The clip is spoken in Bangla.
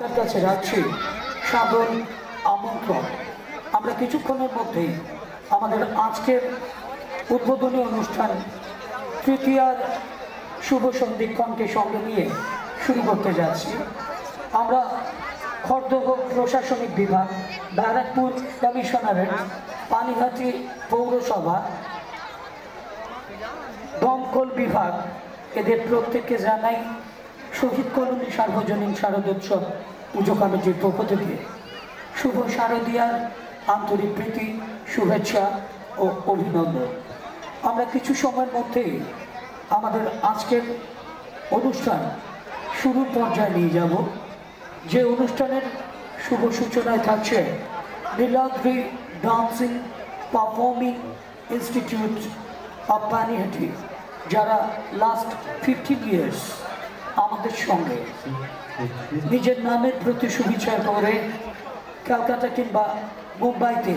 তার কাছে রাখছি সাদর আমন্ত্রণ। আমরা কিছুক্ষণের মধ্যেই আমাদের আজকের উদ্বোধনী অনুষ্ঠান তৃতীয়ার শুভ সন্ধিক্ষণকে সঙ্গে নিয়ে শুরু করতে যাচ্ছি। আমরা খর্দহ প্রশাসনিক বিভাগ, ব্যারাকপুর কমিশনারেট, পানিহাটি পৌরসভা, দমকল বিভাগ এদের প্রত্যেককে জানাই শহীদ কলোনি সার্বজনীন শারদোৎসব পুজো কমিটির পক্ষ থেকে শুভ শারদীয়ার আন্তরিক প্রীতি, শুভেচ্ছা ও অভিনন্দন। আমরা কিছু সময়ের মধ্যেই আমাদের আজকের অনুষ্ঠান শুরুর পর্যায়ে নিয়ে যাব, যে অনুষ্ঠানের শুভ সূচনায় থাকছে Niladri dancing performing institute of Panihati, যারা লাস্ট 15 ইয়ার্স আমাদের সঙ্গে নিজের নামের প্রতি সুবিচার করে কলকাতা কিংবা মুম্বাইতে